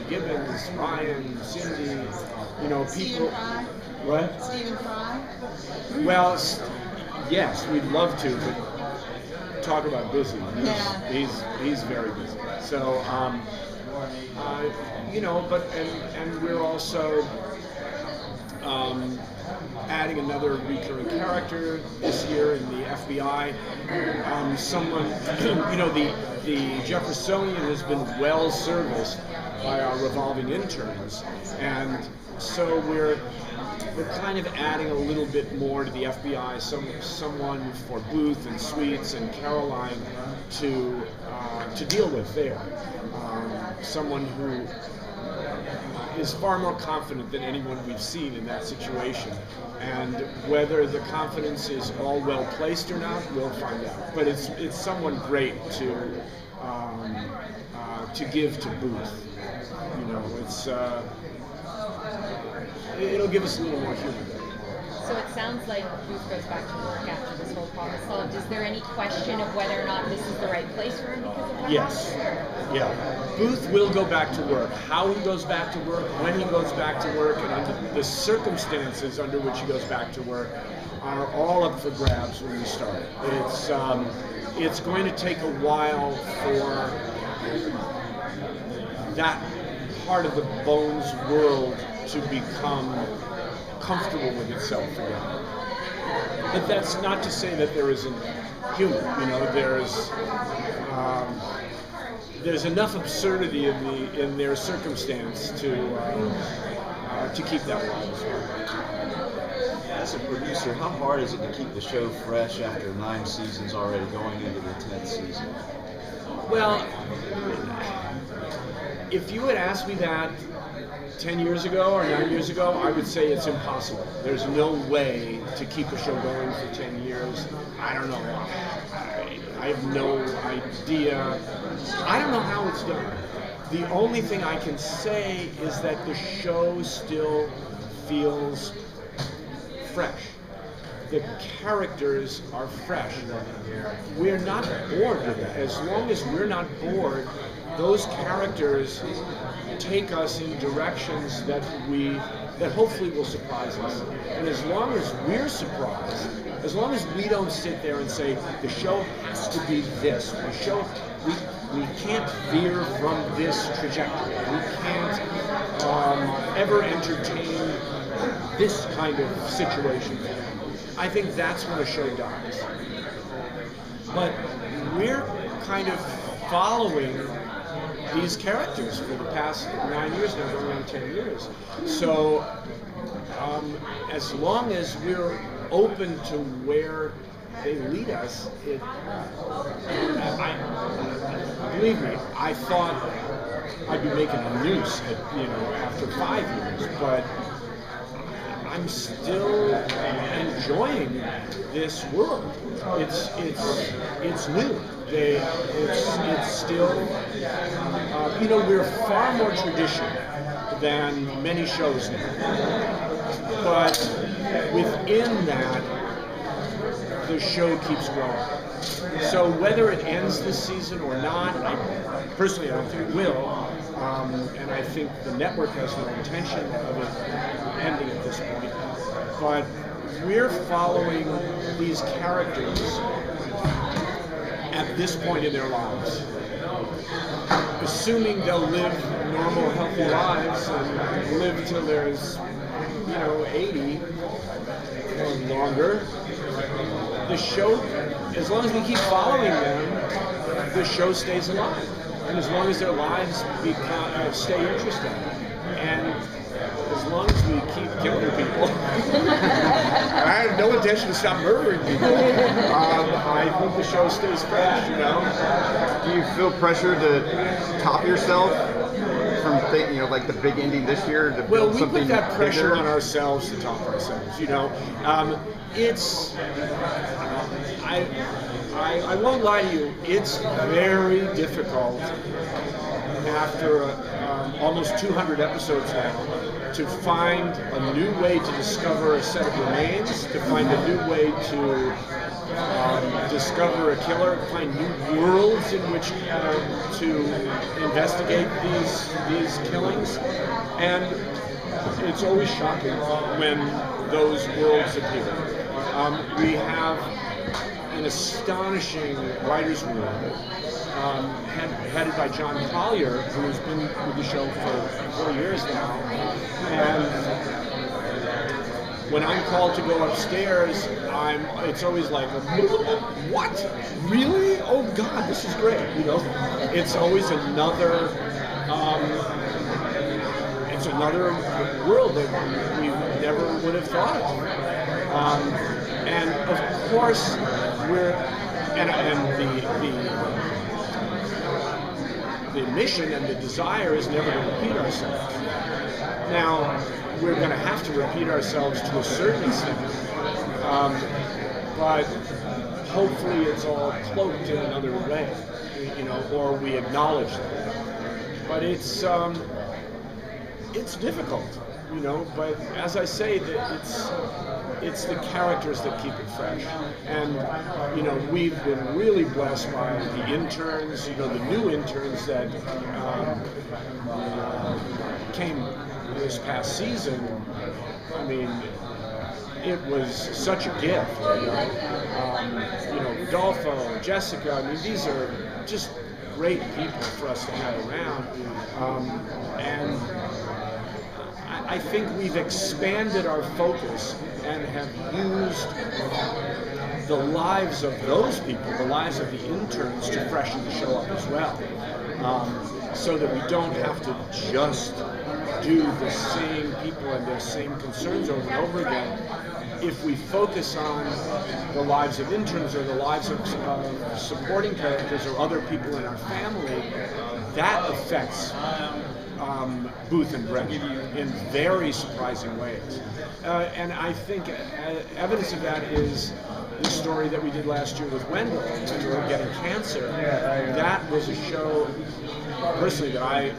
Gibbons, Ryan, Cindy, you know, people. What? Stephen Fry? Well, yes, we'd love to, but talk about busy. He's very busy. So, you know, but and we're also adding another recurring character this year in the FBI. Someone, you know, the Jeffersonian has been well serviced by our revolving interns, and so we're kind of adding a little bit more to the FBI. Someone for Booth and Sweets and Caroline to deal with there. Someone who is far more confident than anyone we've seen in that situation. And whether the confidence is all well placed or not, we'll find out. But it's someone great to give to Booth. You know, it'll give us a little more humor. So it sounds like Booth goes back to work after this whole problem is solved. Is there any question of whether or not this is the right place for him because of what Yes. happened? Yeah. Booth will go back to work. How he goes back to work, when he goes back to work, and under the circumstances under which he goes back to work are all up for grabs when we start. It's going to take a while for that part of the Bones world to become comfortable with itself again. But that's not to say that there isn't humor. You know, there's enough absurdity in their circumstance to keep that alive. As a producer, how hard is it to keep the show fresh after 9 seasons already going into the 10th season? Well, if you had asked me that 10 years ago or 9 years ago, I would say it's impossible. There's no way to keep a show going for 10 years. I don't know. I have no idea. I don't know how it's done. The only thing I can say is that the show still feels fresh. The characters are fresh. We're not bored with that. As long as we're not bored, those characters take us in directions that hopefully will surprise us. And as long as we're surprised, as long as we don't sit there and say the show has to be this, we can't veer from this trajectory. We can't ever entertain this kind of situation. I think that's when a show dies. But we're kind of following these characters for the past 9 years now, going on 10 years. So as long as we're open to where they lead us, believe me, I thought I'd be making a noose after 5 years, but I'm still enjoying this world. It's new. It's still, we're far more traditional than many shows now. But within that, the show keeps growing. So whether it ends this season or not, personally I don't think it will. And I think the network has no intention of it ending at this point. But we're following these characters at this point in their lives, assuming they'll live normal, healthy lives and live till there's, 80 or longer. The show, as long as we keep following them, the show stays alive. And as long as their lives stay interesting. And as long as we keep killing people, I have no intention to stop murdering people. I think the show stays fresh, Do you feel pressure to top yourself from thinking, like the big ending this year to build something we put that pressure bigger? on ourselves to top ourselves, I won't lie to you, it's very difficult after almost 200 episodes now to find a new way to discover a set of remains, to find a new way to discover a killer, find new worlds in which to investigate these killings, and it's always shocking when those worlds appear. We have an astonishing writers' room headed by John Collier, who has been with the show for 4 years now. And when I'm called to go upstairs, it's always like, what? Really? Oh God, this is great. You know, it's always another world that we never would have thought of. And of course, the mission and the desire is never to repeat ourselves. Now, we're going to have to repeat ourselves to a certain extent, but hopefully it's all cloaked in another way, you know, or we acknowledge that. But it's difficult, you know. But as I say, it's the characters that keep it fresh, and you know, we've been really blessed by the interns, you know, the new interns that came this past season. I mean, it was such a gift, you know, Rodolfo, Jessica. I mean, these are just great people for us to have around, and I think we've expanded our focus and have used the lives of those people, the lives of the interns, to freshen the show up as well, so that we don't have to just do the same people and their same concerns over and over again. If we focus on the lives of interns or the lives of supporting characters or other people in our family, that affects Booth and Brent in very surprising ways. And I think evidence of that is the story that we did last year with Wendell, Wendell getting cancer. That was a show, personally, that I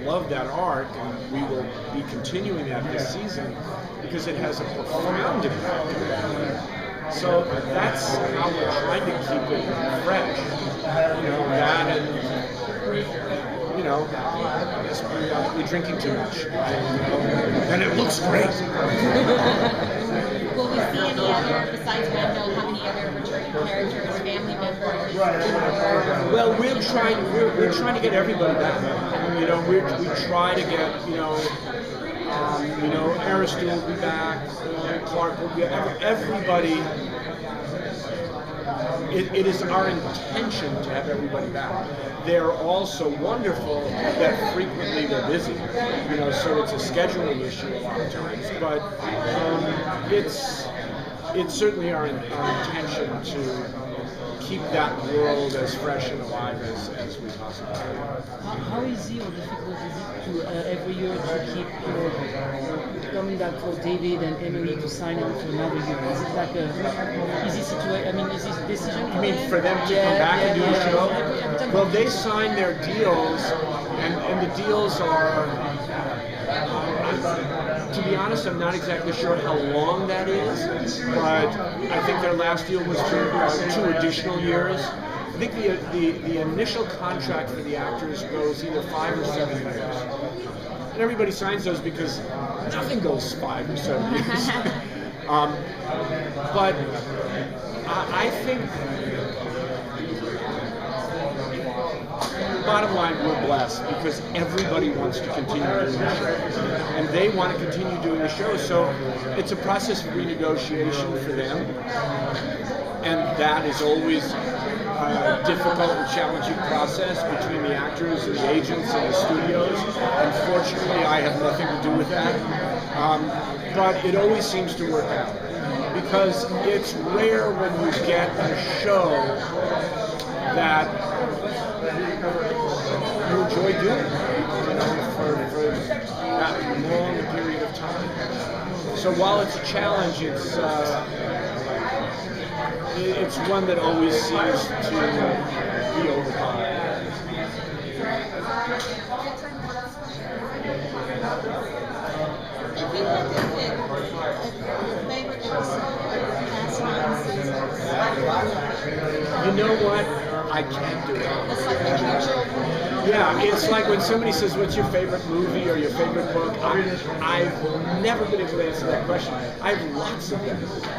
love that arc, and we will be continuing that this season because it has a profound impact. So that's how we're trying to keep it fresh. You know, that and you know, we're drinking too much, and it looks great. Will we see any other, besides Wendell, how many other returning characters, family members? Well, we're trying to get everybody back. You know, we try to get, you know, Aristide will be back, Clark will be back, everybody. It is our intention to have everybody back. They're all so wonderful that frequently they're busy, you know, so it's a scheduling issue a lot of times. But it's certainly our intention to keep that world as fresh and alive as we possibly can. How easy or difficult is it to every year to keep coming back for David and Emily to sign on for another year? Is it like a easy situation? I mean, is this a decision? You mean for them to come back and do the show? Well, they signed their deals, and the deals are. To be honest, I'm not exactly sure how long that is, but I think their last deal was two additional years. I think the initial contract for the actors goes either 5 or 7 years. And everybody signs those because nothing goes 5 or 7 years. But I think, bottom line, we're blessed because everybody wants to continue doing the show, and they want to continue doing the show. So it's a process of renegotiation for them, and that is always a difficult and challenging process between the actors and the agents and the studios. Unfortunately, I have nothing to do with that, but it always seems to work out because it's rare when you get a show that you enjoy doing, you know, for that long a period of time. So while it's a challenge, it's one that always seems to be overcome. If you had to pick a favorite episode of the past 9 seasons, I can't do it. Yeah, it's like when somebody says, "What's your favorite movie or your favorite book?" I've never been able to answer that question. I have lots of them.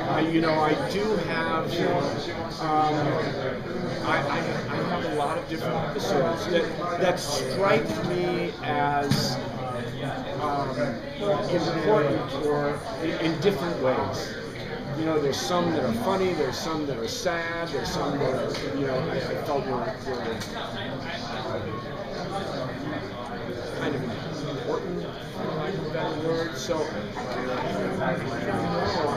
I do have. I have a lot of different episodes that strike me as important or in different ways. There's some that are funny, there's some that are sad, there's some that are, I felt were kind of important, for lack of a better word. So,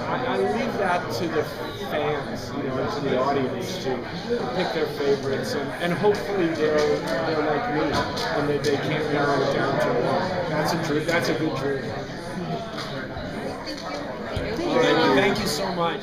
I leave that to the fans, to the audience to pick their favorites, and hopefully they're like me, and they can't narrow it down to one. That's a good dream. Thank you so much.